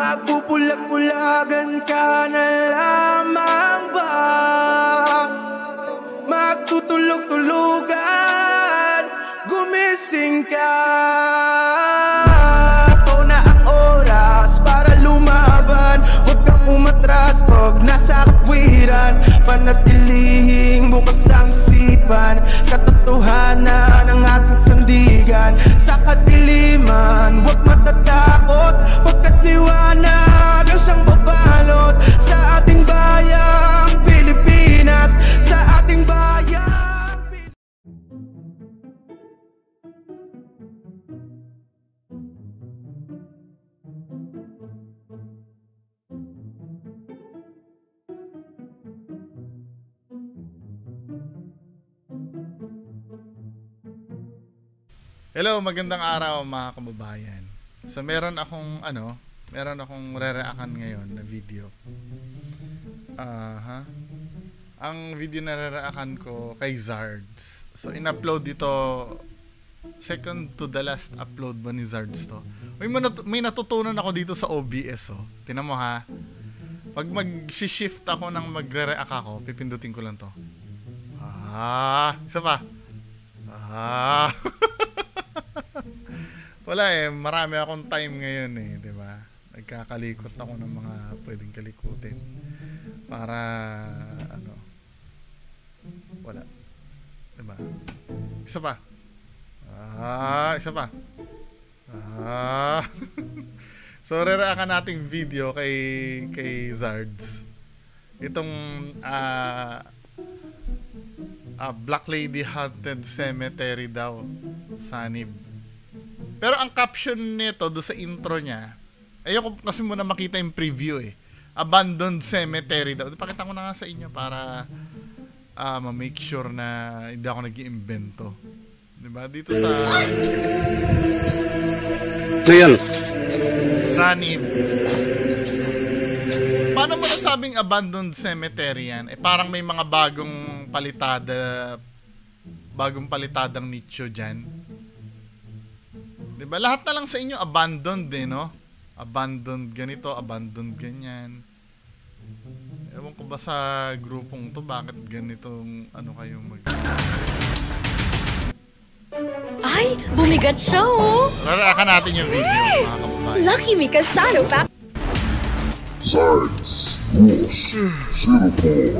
Magpupulag-pulagan ka na lamang ba? Magtutulog-tulugan, gumising ka. Ito na ang oras para lumaban. Huwag kang umatras pag nasa katwiran. Panatilihing bukas ang isipan. Katotohanan ang ating sandigan. Sa kadiliman, huwag matatakot, pagkat liwanag ang siyang babalot sa ating bayang Pilipinas, sa ating bayang Hello, magandang araw mga kababayan. So meron akong re-reactan ngayon na video. Ang video na re-reactan ko kay Zards. So in-upload dito, second to the last upload ba ni Zards to. May natutunan ako dito sa OBS oh. Tingnan mo ha. Pag mag-shift ako ng magre-react ako, pipindutin ko lang to. Isa pa. Wala marami akong time ngayon di ba? Nagkakalikot ako ng mga pwedeng kalikutin para wala. Di ba? Isa pa. Isa pa. So re-reactan nating video kay Zards. Itong Black Lady Haunted Cemetery daw, Sanib. Pero ang caption nito do sa intro niya, ayoko kasi muna makita yung preview Abandoned Cemetery daw. Pakita ko na nga sa inyo para ma-make sure na hindi ako nag-iimbento. Diba? Dito sa ito yan. Sanib. Paano mo nasabing abandoned cemetery yan? Parang may mga bagong palitadang nicho dyan. Diba? Lahat na lang sa inyo abandoned no? Abandoned ganito, abandoned ganyan. Ewan ko ba sa grupong to, bakit ganitong kayong Ay, bumigat siya Rarakan natin yung video mga kababayan. Lucky me Casano pa. Zards Singapore.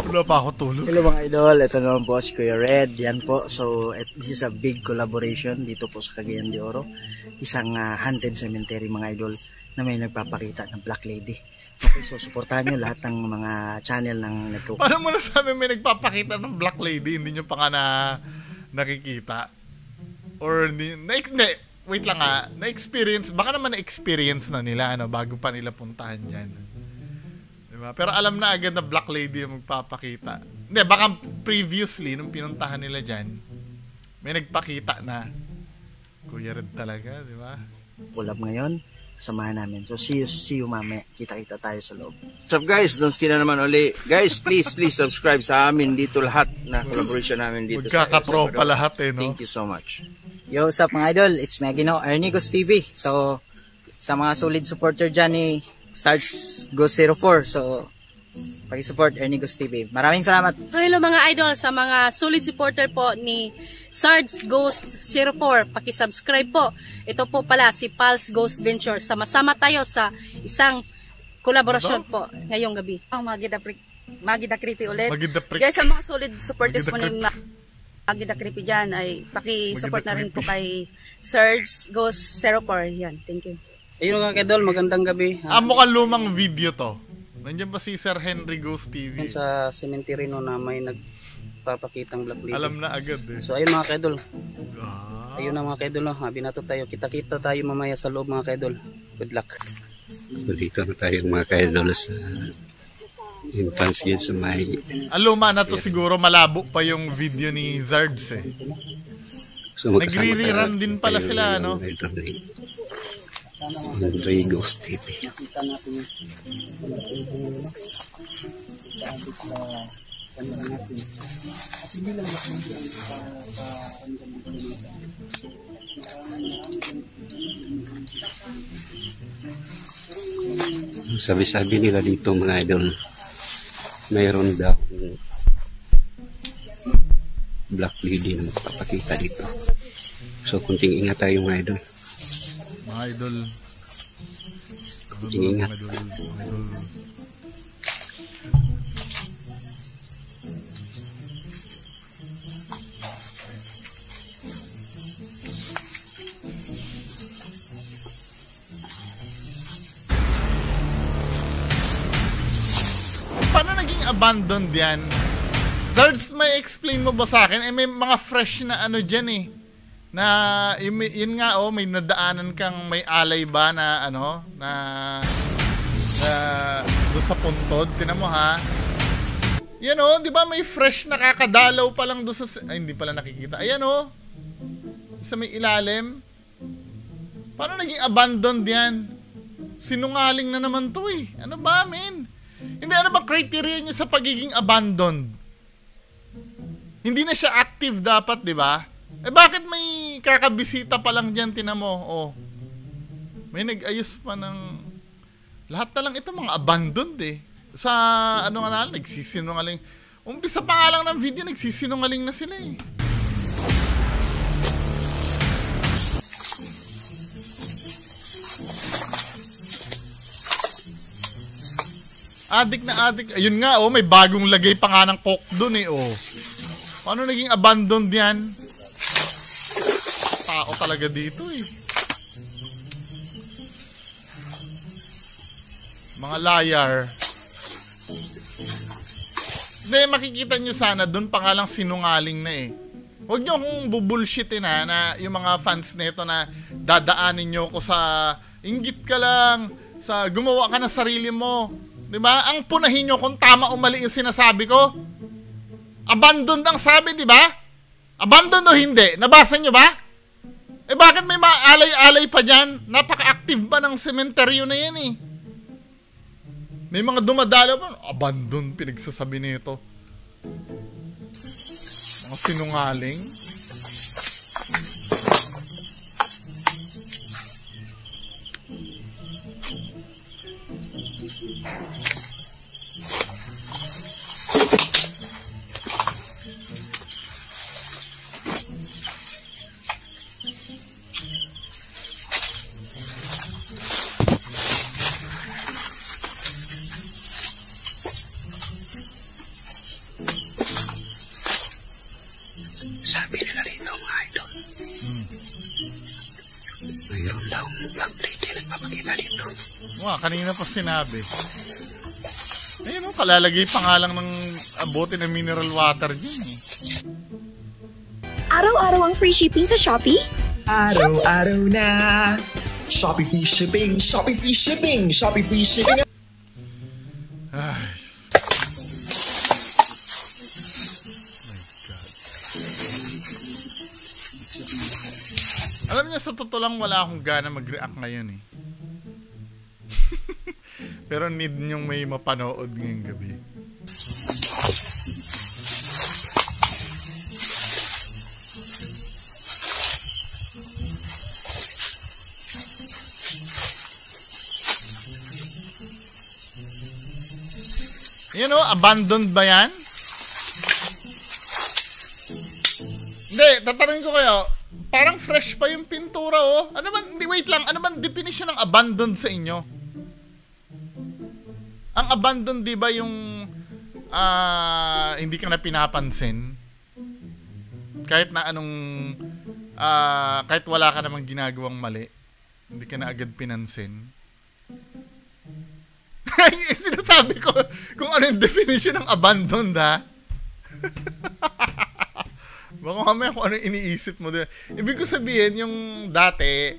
Wala pa ako tulog. Hello mga idol, ito naman po si Kuya Red. Yan po, so this is a big collaboration dito po sa Cagayan de Oro. Isang haunted cemetery mga idol na may nagpapakita ng Black Lady. Okay, so supportahan nyo lahat ng mga channel ng network. Paano mo nasabi may nagpapakita ng Black Lady, hindi nyo pa nga nakikita? Or hindi, wait lang na-experience, baka naman na-experience na nila bago pa nila puntahan dyan. Diba? Pero alam na agad na Black Lady yung magpapakita. Hindi, baka previously, nung pinuntahan nila dyan, may nagpakita na. Kuya Red talaga, di ba? Collab ngayon, samahan namin. So see you mamaya. Kita-kita tayo sa loob. What's up guys? Donski na naman uli. Guys, please subscribe sa amin dito lahat na collaboration namin dito. Magkakatropa lahat no? Thank you so much. Yo, what's up mga idol? It's me again, Ernie Ghost TV. So, sa mga solid supporter dyan ni Sarge Ghost 04. So, pag-support Ernie Ghost TV. Maraming salamat. So, hello mga idol, sa mga solid supporter po ni Sarge Ghost 04. Paki-subscribe po. Ito po pala si Pulse Ghost Ventures. Sama-sama tayo sa isang kolaborasyon po ngayong gabi. Magida Creepy ulit. Guys, sa mga solid supporters po ni Magida Creepy dyan ay paki-support na rin po kay Sarge Ghost 04. Yan, thank you. Ayun mga idol, magandang gabi. Mukhang lumang video to. Nandiyan ba si Sir Henry Ghost TV? Sa cemetery no na may nagpapakitang Black Lady. Alam na agad So ayun mga idol. Ayun na mga kaidol, binato tayo. Kita-kita tayo mamaya sa loob mga kaidol. Good luck. Dito na tayo mga kaidol sa entrance yun sa may... Luma na to siguro, malabo pa yung video ni Zards So, nagre-rerun din pala sila, no? Henry Ghost TV. Sabi-sabi nila dito mga idol, mayroon daw black lady na magpapakita dito. So kunting ingat tayo mga idol. Mga idol. Kunting ingat. Mga idol. Paano naging abandoned yan? Zards, may explain mo ba sa akin? May mga fresh na ano dyan eh. Na, yun nga may nadaanan kang may alay ba na ano, na doon sa puntod. Tinan mo ha. Yan di ba may fresh na kakadalaw pa lang doon sa, ay hindi pala nakikita. Ayan sa may ilalim. Paano naging abandoned yan? Sinungaling na naman to eh. Ano ba, men? Hindi, ano ba criteria niya sa pagiging abandoned? Hindi na siya active dapat, di ba? Bakit may kakabisita pa lang dyan, tinan mo? May nag-ayos pa ng... Lahat na lang ito mga abandoned eh. Sa ano nga na, nagsisinungaling. Umpisa pa nga lang ng video, nagsisinungaling na sila eh. Adik na adik. Ayun nga, may bagong lagay pa nga ng coke dun eh, Paano naging abandoned yan? Tao talaga dito eh. Mga liar. Hindi, makikita nyo sana, dun pa nga lang sinungaling na eh. Huwag nyo akong bubullshitin na yung mga fans nito na dadaanin nyo ko sa inggit ka lang, sa gumawa ka ng sarili mo. Diba? Ang punahin nyo kung tama o mali yung sinasabi ko. Abandoned ang sabi, diba? Abandoned o hindi? Nabasa nyo ba? Bakit may mga alay-alay pa dyan? Napaka-active ba ng sementeryo na yan eh? May mga dumadalaw pa. Abandoned, pinagsasabi nito. Mga sinungaling. Sabi nila rito mga idol, mayroon daw black lady na nagpapakita dito. Kanina pa sinabi. Ayun kalalagay pa nga lang ng bote ng mineral water dyan eh. Araw-araw ang free shipping sa Shopee? Araw-araw na. Shopee free shipping, Shopee free shipping, Shopee free shipping. Ay. Alam niya, sa totoo lang wala akong gana mag-react ngayon eh. Pero need nyong may mapanood ngayong gabi. Abandoned ba yan? Hindi, tatanungin ko kayo. Parang fresh pa yung pintura Ano ba, hindi, wait lang. Ano ba definition ng abandoned sa inyo? Ang abandoned, di ba yung hindi ka na pinapansin? Kahit na anong kahit wala ka namang ginagawang mali, hindi ka na agad pinansin. Sinasabi ko kung ano yung definition ng abandoned, ha? Baka mamaya kung ano iniisip mo din. Ibig ko sabihin, yung dati,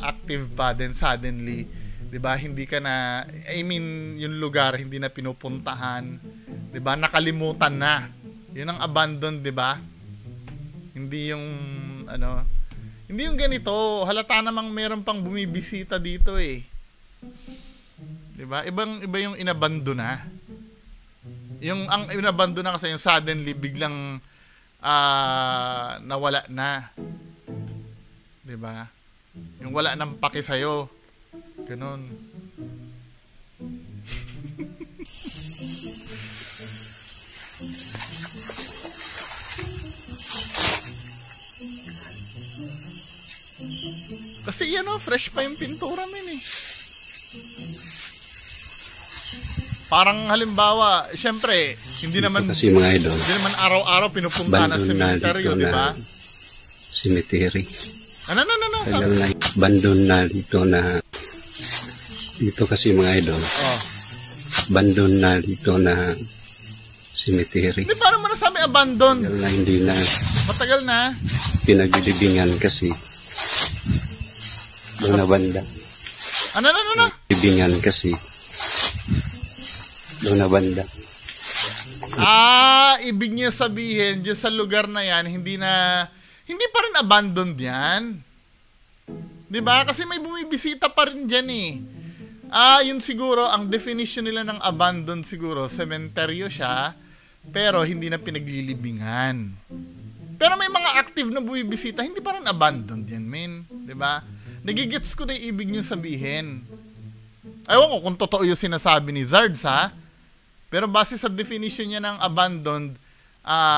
active pa, then suddenly, di ba, hindi ka na, I mean, yung lugar, hindi na pinupuntahan, di ba, nakalimutan na. Yun ang abandoned, di ba? Hindi yung, hindi yung ganito, halata namang meron pang bumibisita dito eh. Di ba? Iba yung inabandona. Ang inabandona kasi yung suddenly, biglang, nawala na. 'Di ba? Yung wala nang paki sa'yo. Ganun. Kasi yan fresh pa yung pintura min eh. Parang halimbawa, syempre, hindi naman kasi mga idol, hindi naman araw-araw pinupunta ng cemetery, di ba? Cemetery. Ano? Bandon na dito na dito kasi mga idol. Oh. Bandon na dito na cemetery. Hindi, paano mo nasabi abandon? Matagal na hindi na. Matagal na. Pinaglilibingan kasi. Doon na banda. Ano? Libingan kasi. Doon na banda. Ibig niya sabihin, dyan sa lugar na yan, hindi pa rin abandoned yan. Diba? Kasi may bumibisita pa rin dyan eh. Yun siguro, ang definition nila ng abandoned siguro, sementeryo siya, pero hindi na pinaglilibingan. Pero may mga active na bumibisita, hindi pa rin abandoned yan, men. Diba? Nagigets ko na yung ibig niyo sabihin. Ewan ko kung totoo yung sinasabi ni Zards, ha? Pero base sa definition niya ng abandoned,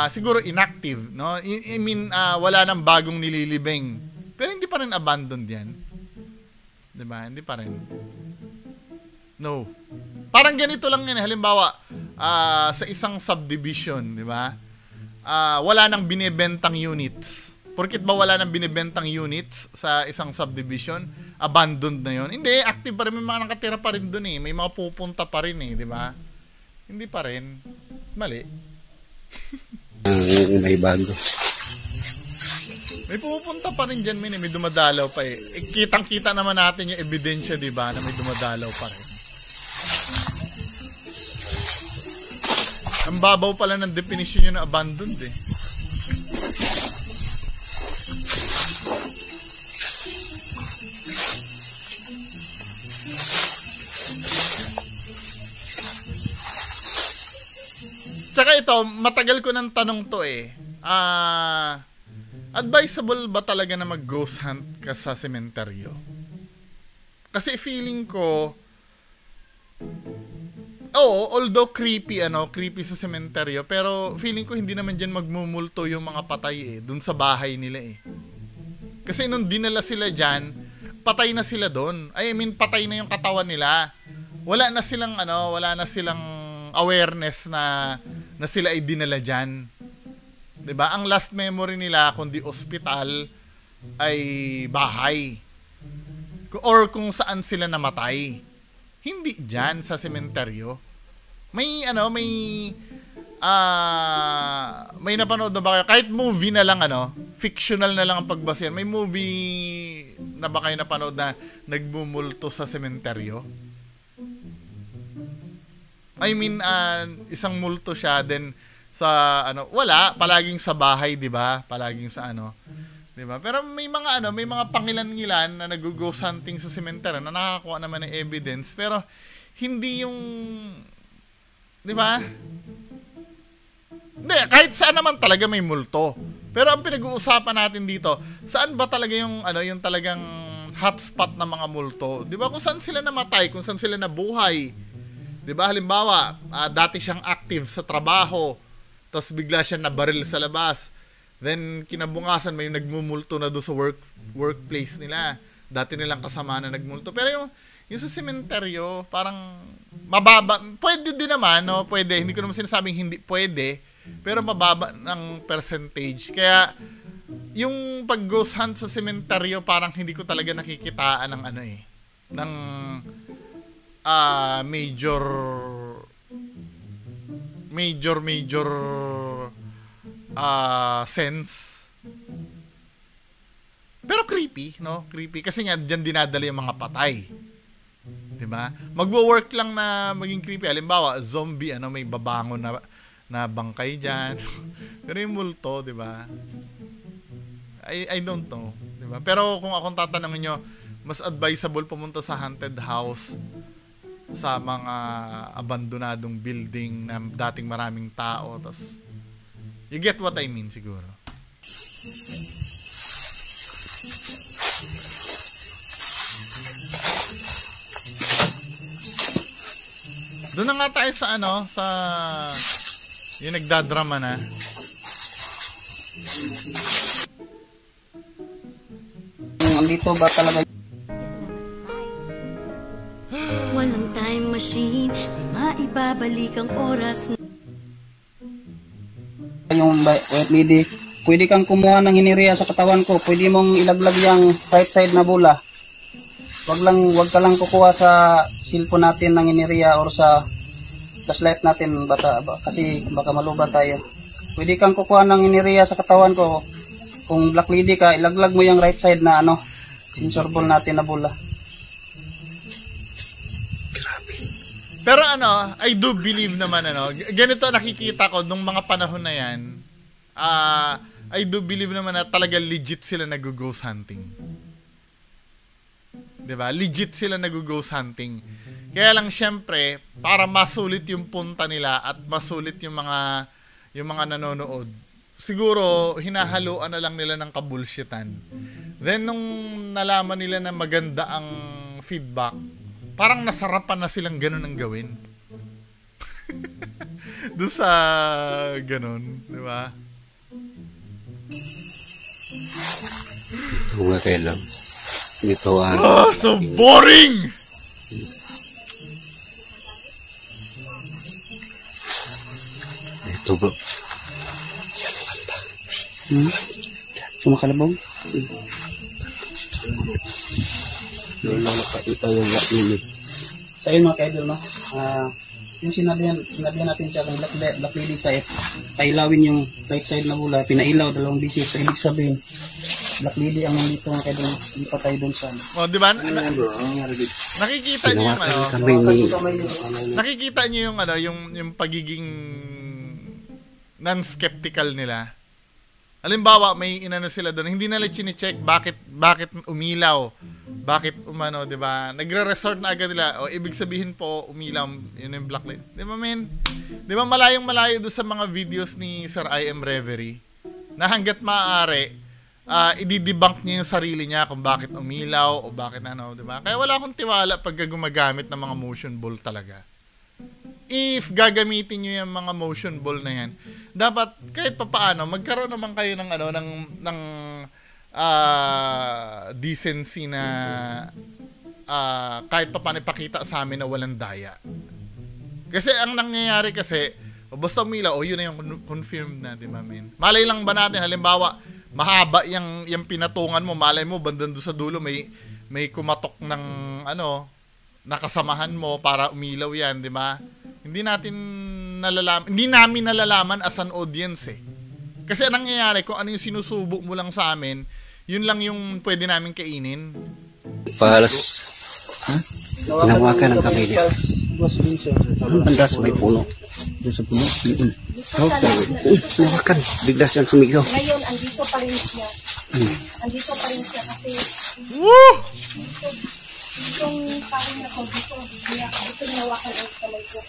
siguro inactive, no? I mean, wala nang bagong nililibing. Pero hindi pa rin abandoned yan. Diba? Hindi pa rin. No. Parang ganito lang yan. Halimbawa, sa isang subdivision, diba? Wala nang binibentang units. Porkit ba wala nang binibentang units sa isang subdivision, abandoned na yun? Hindi, active pa rin. May mga nakatira pa rin dun eh. May mga pupunta pa rin eh, diba? Hindi pa rin. Mali. May bago. May pupunta pa rin dyan, may dumadalaw pa eh. Kitang-kita naman natin yung ebidensya, di ba, na may dumadalaw pa rin. Ang babaw pala ng definition yun na abandoned eh. Tsaka ito, matagal ko ng tanong to eh. Advisable ba talaga na mag-ghost hunt ka sa sementeryo? Kasi feeling ko, although creepy sa sementeryo, pero feeling ko hindi naman dyan magmumulto yung mga patay eh, dun sa bahay nila eh. Kasi nung dinala sila dyan, patay na sila dun. I mean, patay na yung katawan nila. Wala na silang awareness na sila ay dinala dyan. Diba? Ang last memory nila, kundi ospital, ay bahay. Or kung saan sila namatay. Hindi dyan sa sementeryo. May napanood na ba kayo? Kahit movie na lang, fictional na lang ang pagbasihan. May movie na ba kayo napanood na nagmumulto sa sementeryo? I mean, isang multo siya, then sa palaging sa bahay, 'di ba? Palaging sa 'di ba? Pero may mga pangilan-ngilan na nag-ghost hunting sa cemetery na nakakakuha naman ng evidence, pero hindi yung 'di ba? Hindi, kahit saan naman talaga may multo. Pero ang pinag-uusapan natin dito, saan ba talaga yung yung talagang hotspot ng mga multo? 'Di ba? Kung saan sila namatay, kung saan sila nabuhay. 'Di ba? Halimbawa, dati siyang active sa trabaho, tapos bigla siya nabaril sa labas. Then kinabukasan may nagmumulto na doon sa workplace nila. Dati nilang kasama na nagmulto. Pero yung sa sementeryo, parang mababa. Pwede din naman, pwede. Hindi ko naman sinasabing hindi pwede, pero mababa ng percentage. Kaya yung pag-ghost hunt sa sementeryo, parang hindi ko talaga nakikitaan ng ng major sense. Pero creepy, no? Creepy kasi nga diyan dinadala yung mga patay. 'Di ba? Magwo-work lang na maging creepy. Halimbawa, zombie, may babangon na bangkay diyan. Pero yung multo, 'di ba? I don't know, 'di ba? Pero kung akong tatanungin niyo, mas advisable pumunta sa haunted house, sa mga abandonadong building na dating maraming tao. Tas, you get what I mean siguro. Doon na nga tayo sa ano, sa yung nagdadrama na. Andito ba talaga? Walang time machine na maibabalik ang oras. Yung white lady, pwede kang kumuha ng hiniriya sa katawan ko. Pwede mong ilaglag yung right side na bola. Wag ka lang kukuha sa cellphone natin ng hiniriya or sa flashlight natin kasi baka maluban tayo. Pwede kang kukuha ng hiniriya sa katawan ko. Kung black lady ka, ilaglag mo yung right side na ano, sensor ball natin na bola. Pero ano, I do believe naman ano, ganito nakikita ko nung mga panahon na yan, I do believe naman na talaga legit sila nag-ghost hunting. Diba? Legit sila nag-ghost hunting. Kaya lang syempre, para masulit yung punta nila at masulit yung mga nanonood, siguro hinahaluan na lang nila ng kabulshitan. Then nung nalaman nila na maganda ang feedback, parang nasarapan na silang ganun ang gawin. Doon sa ganun, di ba? Ito nga kayo lang. Ito ang... Oh, so boring! Ito bro. Kumakalabog? Doon lang nakakita yung lakini. Sa yun mga ka-idol, no? Yung sinabihan natin siya kung black lady sa pailawin yung right side na bola, pinailaw 2 bisis. So, ibig sabihin, black lady ang nandito mga ka-idol, hindi pa tayo doon sa ano. O, di ba? Nakikita niyo yung ano, nakikita niyo yung ano, yung pagiging non-skeptical nila. Halimbawa, may inano sila doon, hindi nila chine-check bakit umilaw, bakit umano, 'di ba? Nagre-resort na agad nila. O ibig sabihin po umilaw, yun yung black light. 'Di ba, men? 'Di ba malayong-malayo doon sa mga videos ni Sir I Am Reverie na hangga't maaari i-debunk niya yung sarili niya kung bakit umilaw o bakit ano, 'di ba? Kaya wala akong tiwala pag gumagamit ng mga motion ball talaga. If gagamitin niyo yung mga motion ball na yan, dapat kahit papaano magkaroon naman kayo ng ano ng decency na kahit papaano ipakita sa amin na walang daya. Kasi ang nangyayari kasi basta umilaw, yun na yung confirmed na, di ba, men? Malay lang ba natin, halimbawa mahaba yung pinatungan mo, malay mo bandang doon sa dulo may kumatok ng ano nakasamahan mo para umilaw yan, di ba? Hindi namin nalalaman as an audience eh. Kasi anong nangyayari, kung ano yung sinusubok mo lang sa amin, yun lang yung pwede namin kainin. Pahalas. Hinawakan ng kamilya. Bandas may puno. Doon sa puno. Hinawakan. Bigla siyang sumigaw. Ngayon, andito pa rin siya. Andito pa rin siya kasi yung parang na ko dito hinawakan ang kamay ko.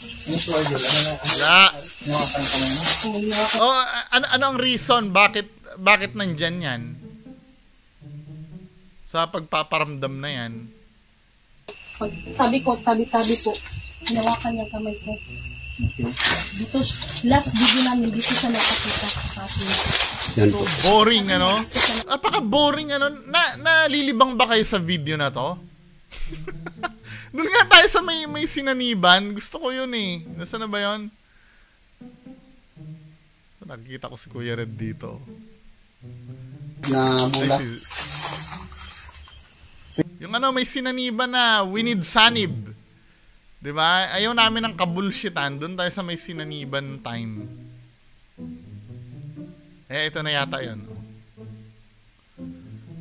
Ano ang reason bakit nandyan yan? Sa pagpaparamdam na yan. Sabi ko, tabi-tabi po. Hinawakan niya kamay ko. Dito, last video namin, dito siya nakakita. So, boring, ano? Napaka-boring, ano? Nalilibang ba kayo sa video na to? Doon nga tayo sa may sinaniban. Gusto ko yun eh. Nasaan na ba yun? Nakikita ko si Kuya Red dito. Na mula. Yung ano, may sinaniban na we need sanib. Diba? Ayaw namin ng kabulshitan. Doon tayo sa may sinaniban time. Ito na yata yun.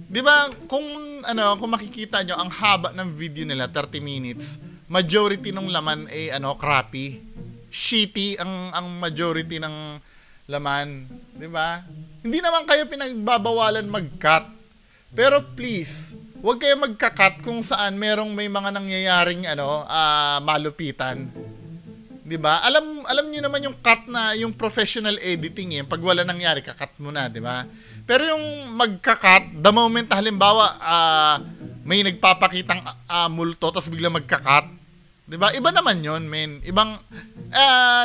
Di ba, kung makikita nyo, ang haba ng video nila, 30 minutes, majority ng laman ay crappy. Shitty ang majority ng laman. Di ba? Hindi naman kayo pinagbabawalan mag-cut. Pero please, huwag kayo magka-cut kung saan may mga nangyayaring malupitan. 'Di ba? Alam niyo naman yung cut na yung professional editing pag wala nangyari ka-cut mo na, 'di ba? Pero yung magka-cut, the moment halimbawa may nagpapakitang multo tapos bigla magka-cut, 'Di ba? Iba naman 'yon, men. Ibang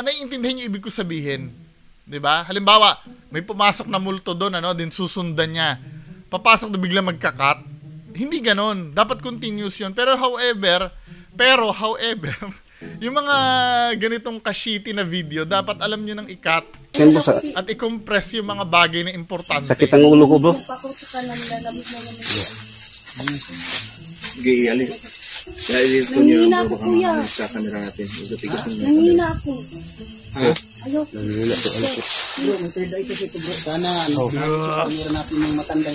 naiintindihan niyo ibig ko sabihin. 'Di ba? Halimbawa, may pumasok na multo doon, ano, din susundan niya. Papasok na bigla magka-cut. Hindi ganoon. Dapat continuous 'yon. Pero however, yung mga ganitong ka-shitty na video, dapat alam nyo nang i-cut at i-compress yung mga bagay na importante. Sakit ang ulo ko, bro. Sige, alin. Dahil ito niyo ang kuya sa camera natin. Nangina ako. Ha? Ayaw. Nangina po. Bro, magtenda ito si bro. Sana, camera natin yung matanda.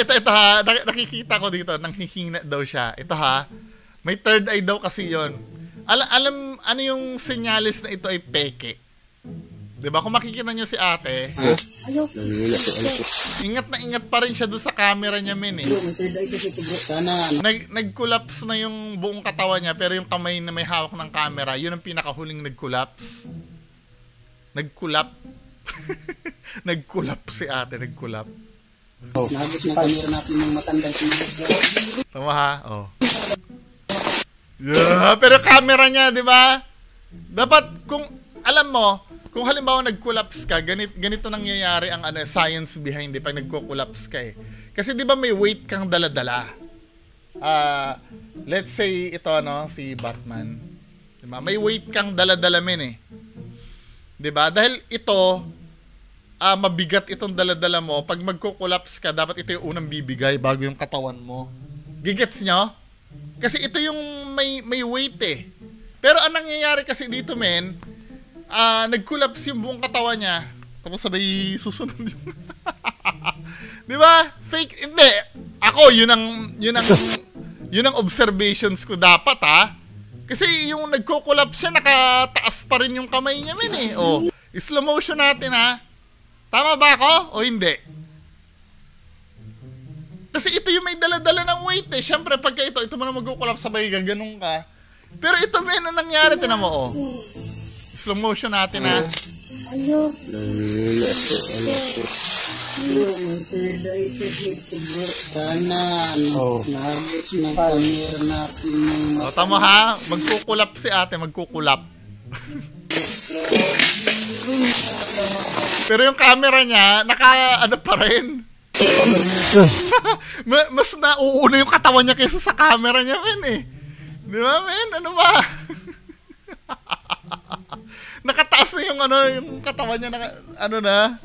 Ito ha, nakikita ko dito, nanghihina daw siya. Ito ha, may third eye daw kasi yon. Alam, ano yung senyalis na ito ay peke? Diba? Kung makikita nyo si ate, ingat na ingat pa rin siya doon sa camera niya, men eh. Nag-collapse na yung buong katawan niya, pero yung kamay na may hawak ng camera, yun ang pinakahuling nag-collapse. Nag-collapse si ate, nag-collapse. Nagos na camera natin yung matanda. Tama ha? Oh. Yeah, pero camera niya, di ba? Dapat, kung, alam mo, kung halimbawa nag-collapse ka, ganito nangyayari ang science behind it pag nagko-collapse ka eh. Kasi di ba may weight kang dala-dala? Let's say ito, no, si Batman. Diba? May weight kang dala-dala, men eh. Di ba? Dahil ito, mabigat itong dala-dala mo. Pag magko-collapse ka, dapat ito yung unang bibigay bago yung katawan mo. Gigets nyo? Kasi ito yung may weight eh. Pero ang nangyayari kasi dito, men, nag-collapse yung buong katawan niya. Tapos sabay susunod yung... Di ba? Fake. Hindi. Ako, yun ang observations ko dapat, ha? Kasi yung nagko-collapse siya, nakataas pa rin yung kamay niya, men eh. Oh, slow motion natin, ha? Tama ba ako? O hindi? Kasi ito yung may dala-dala ng weight eh. Siyempre, pagka ito mo na mag-collapse, sabay gaganong ka. Pero ito, men, ang nangyari, tinan mo, oh. Slow motion natin, ha? Ayaw. Sana, nagos na camera natin yung O, tama ha? Magkukulap si ate, magkukulap. Pero yung camera niya, ano pa rin. Mas nauuna yung katawan niya kaysa sa camera niya, men eh. Di ba, men? Ano ba? Nakataas na yung katawan niya na,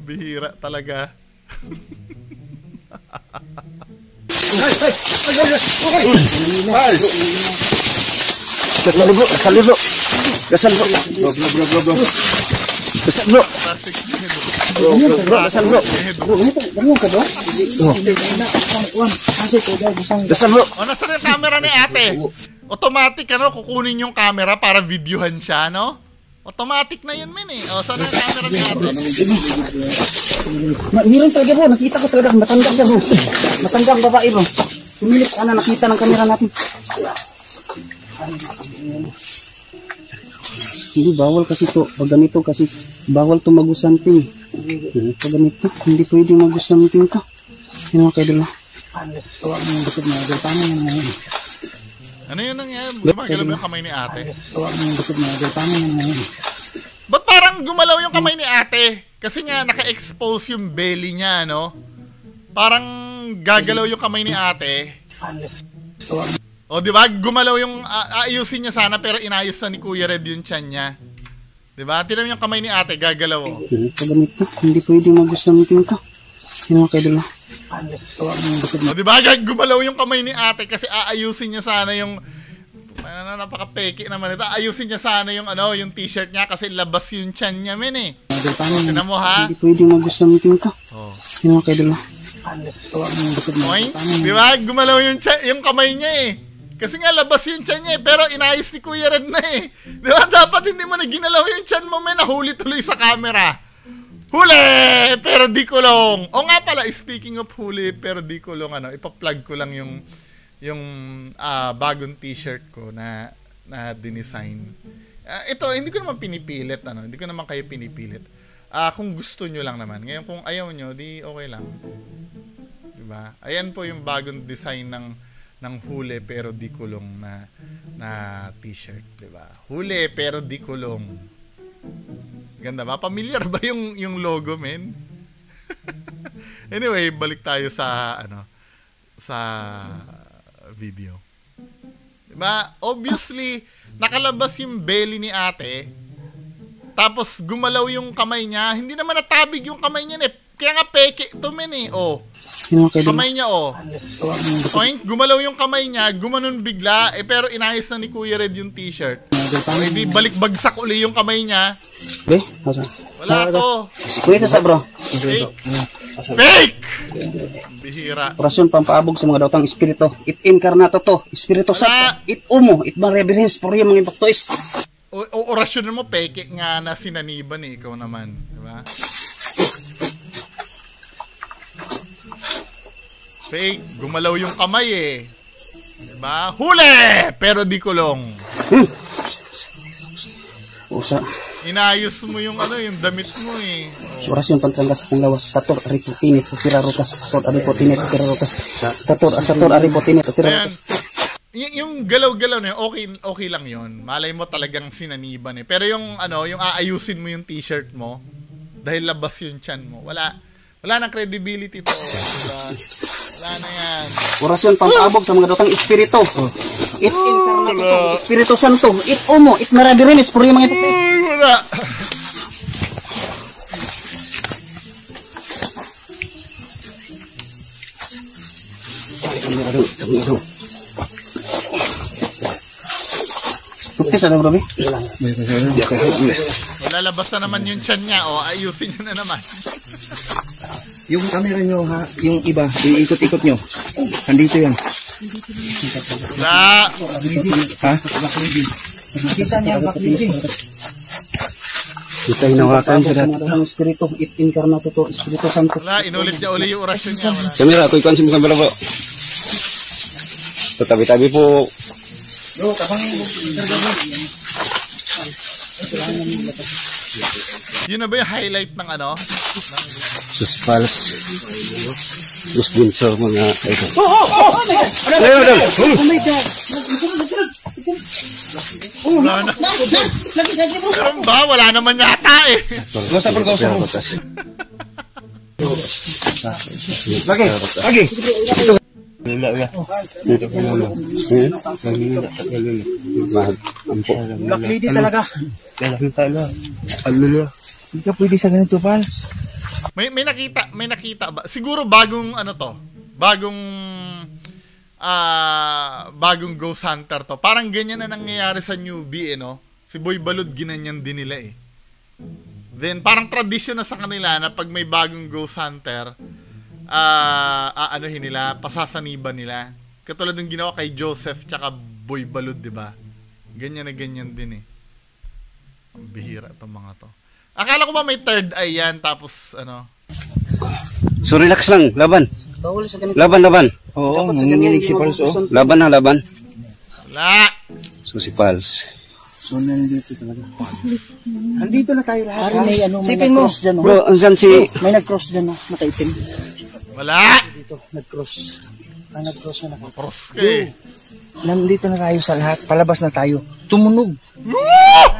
bihira talaga. Gasal bro. Gasal bro. O, nasa yung camera ni ate? Automatic, kukunin yung camera para videohan siya, no? Automatic na yun, men eh. O, saan yung camera ni ate? Meron talaga bro, nakita ko talaga, matanda siya bro. Matanda ang babae bro. Sumilip sana, nakita ng kamera natin. Hindi, bawal kasi to. Pag ganito kasi, bawal to mag-usanting. Pag ganito, hindi pwede mag-usanting to. Yun ang kaidala. Ano yun nangyari? Gumagalaw mo yung kamay ni ate? Ba't parang gumalaw yung kamay ni ate? Kasi nga, naka-expose yung belly niya, no? Parang gagalaw yung kamay ni ate. O, di ba? Gumalaw yung, aayusin niya sana, pero inayos na ni Kuya Red yung tiyan niya. Di ba? Tignan mo yung kamay ni ate, gagalaw. Pag ganito, hindi pwede mag-usanting to. Yun ang kaidala. O, di ba? Gumalaw yung kamay ni ate kasi aayusin niya sana yung, napaka-peki naman ito. Ayusin niya sana yung, yung t-shirt niya kasi labas yung tiyan niya, men eh. Tignan mo, ha? Hindi pwede mag-usanting to. Yun ang kaidala. Di ba? Gumalaw yung kamay niya eh. Kasi nga labas yung tiyan niya eh. Pero inayos ni Kuya Red na eh. Di ba? Dapat hindi mo na ginalaw yung tiyan mo, men. Nahuli tuloy sa camera. Huli! Pero di kulong. O nga pala, speaking of huli, pero di kulong, ipa-plug ko lang yung bagong t-shirt ko na dinesign. Ito, hindi ko naman pinipilit, hindi ko naman kayo pinipilit. Kung gusto nyo lang naman. Ngayon, kung ayaw nyo, di okay lang. Diba? Ayan po yung bagong design ng huli pero di kulong na t-shirt, 'di ba? Huli pero di kulong. Ganda ba? Familiar ba yung logo, men? Anyway, balik tayo sa sa video. 'Di ba? Obviously, nakalabas yung belly ni ate. Tapos gumalaw yung kamay niya. Hindi naman natabig yung kamay niya, eh. Kaya nga peke ito, men, eh. Oh. Kamay niya, oh. Point, gumalaw yung kamay niya, gumanon bigla, pero inayos na ni Kuya Red yung t-shirt. Hindi balik-bagsak uli yung kamay niya. Wala to. Kuya sa bro. Fake! Fake! Bihira. Orasyon pampaabog sa mga daotang espiritu. It incarnato to. Espiritu Santo. It umo. It bang reverence for yung mga impactois. Orasyon mo, peke nga na sinaniban, eh. Ikaw naman. Diba? Fake, gumalaw yung kamay, eh. Diba? Huli! Pero di kulong. Usa. Inayos mo yung yung damit mo, eh. Orasyon pantanggas ng lawas. Sator aripotini putira rotas. Sator aripotini putira rotas. Sator aripotini putira rotas. Yung galaw-galaw na yun, okay lang yun. Malay mo talagang sinaniban, eh. Pero yung yung aayusin mo yung t-shirt mo dahil labas yung tiyan mo. Wala nang credibility to. Diba? Wala na yan. Orasyon pampaabog sa mga daotang espiritu. It incarnato, Espiritu Santo. It umo, it marabirenes por yung mga impactois. Wala. Tukis ano bro? Wala, labas na naman yung tiyan niya. O, ayusin nyo na naman. Yung camera nyo, ha? Yung iba, iikot-ikot nyo. Nandito yan. Wala. Ha? Kita niya ang baklidi. Kita hinawakan sa dati. Ang espiritu, it incarnato to, Espiritu Santo. Wala, inulit niya uli yung orasyon niya. Wala. Camera, ako ikan sa camera po. Tabi-tabi po. Yun na ba yung highlight ng Sus Pals. Sus Bunso, mga idol. Wala na. Meron ba? Wala naman yata, eh. Lagi. Black lady talaga. Hindi ka pwede sa ganito, Pals. May nakita ba? Siguro bagong bagong Ghost Hunter to. Parang ganyan na nangyayari sa newbie, eh, no? Si Boy Balud ginanyan din nila, eh. Then parang tradisyon na sa kanila na pag may bagong Ghost Hunter, aanohin nila, pasasaniban nila. Katulad ng ginawa kay Joseph tsaka Boy Balud, di ba? Ganyan na ganyan din, eh. Ang bihira itong mga to. Akala ko ba may third eye yan, tapos So relax lang, laban. Laban. Oo, nanginginig si Pals, oh. Laban. Wala. So si Pals. So nandito talaga. Nandito na tayo lahat. May Sipin mo. Dyan, Bro, ansan si... May nag-cross dyan, nakaitim. Wala. Dito, nag-cross. Nag-cross na ako. Cross ka, eh. Nandito na tayo sa lahat. Palabas na tayo. Tumunog.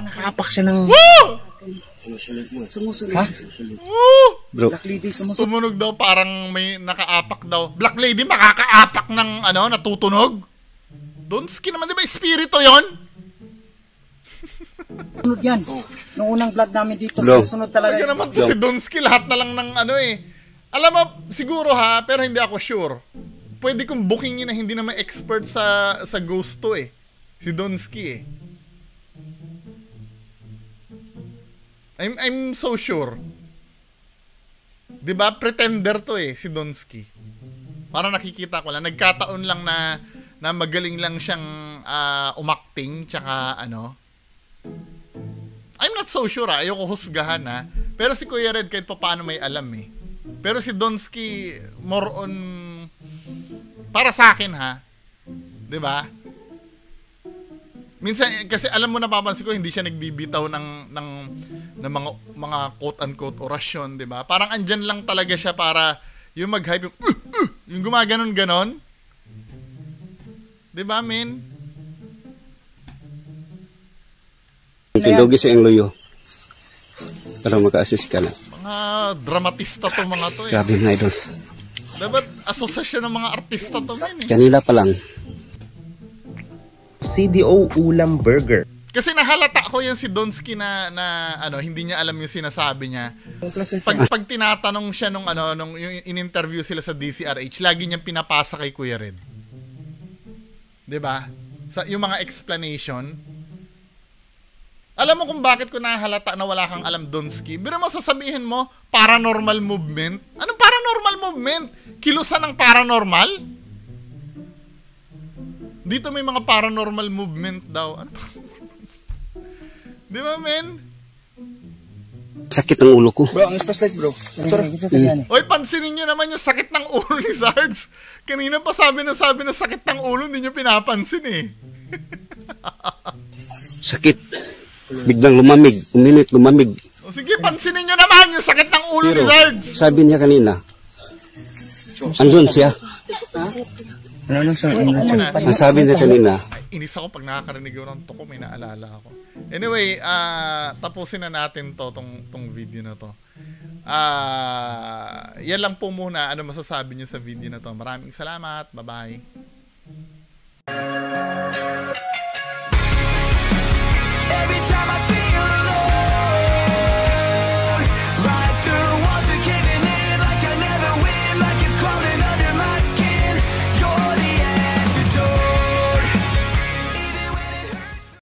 Nakaapak siya ng... Sumusunod. Ha? Bro. Black lady, sumusunod. Tumunog daw, parang may nakaapak daw. Black Lady, makakaapak ng natutunog? Donski naman, di ba? Espiritu yon? Sunod yan. Nung unang vlog namin dito, Bro. sunod talaga. Kaya naman to si Donski, lahat na lang ng Alam mo, siguro ha, pero hindi ako sure. Pwede kong bookingin na hindi naman expert sa ghost to, eh. Si Donski, eh. I'm so sure. 'Di ba? Pretender to, eh, si Donski. Para nakikita ko lang, nagkataon lang na magaling lang siyang umakting tsaka I'm not so sure, ayoko husgahan, ha. Pero si Kuya Red kahit paano may alam, eh. Pero si Donski more on para sa akin, ha. 'Di ba? Minsan kasi alam mo, napapansin ko hindi siya nagbibitaw ng mga quote unquote orasyon, 'di ba? Parang andyan lang talaga siya para yung mag-hype yung Yung gumaganon-ganon. Diba, men? Pindugi sa iyong luyo. Para maka-assist ka na. Mga dramatista to mga to eh. Grabe mga idol. Dapat asosasyon ng mga artista to, men eh. Kanila pa lang. CDO Ulam Burger. Kasi nahalata ko yan si Donsky na ano, hindi niya alam yung sinasabi niya. Pag tinatanong siya nung yung in-interview sila sa DCRH, lagi niyang pinapasa kay Kuya Red. 'Di ba? Yung mga explanation. Alam mo kung bakit ko nahalata na wala kang alam, Donsky? Pero masasabihin mo, paranormal movement? Anong paranormal movement? Kilusan ng paranormal? Dito may mga paranormal movement daw. Ano pa? Di ba, men? Sakit ang ulo ko. Bro, ang spotlight, bro. Oy, pansinin nyo naman yung sakit ng ulo ni Sarge. Kanina pa sabi na sakit ng ulo, hindi nyo pinapansin eh. Sakit. Biglang lumamig. Uminit, lumamig. O sige, pansinin nyo naman yung sakit ng ulo ni Sarge. Sabi niya kanina, andun siya. Ang sabi niya kanina, inis ako pag nakakarinig ko ng tuko, may naalala ako. Anyway, tapusin na natin tong video na to. Yan lang po muna ano masasabi niyo sa video na to. Maraming salamat. Bye-bye.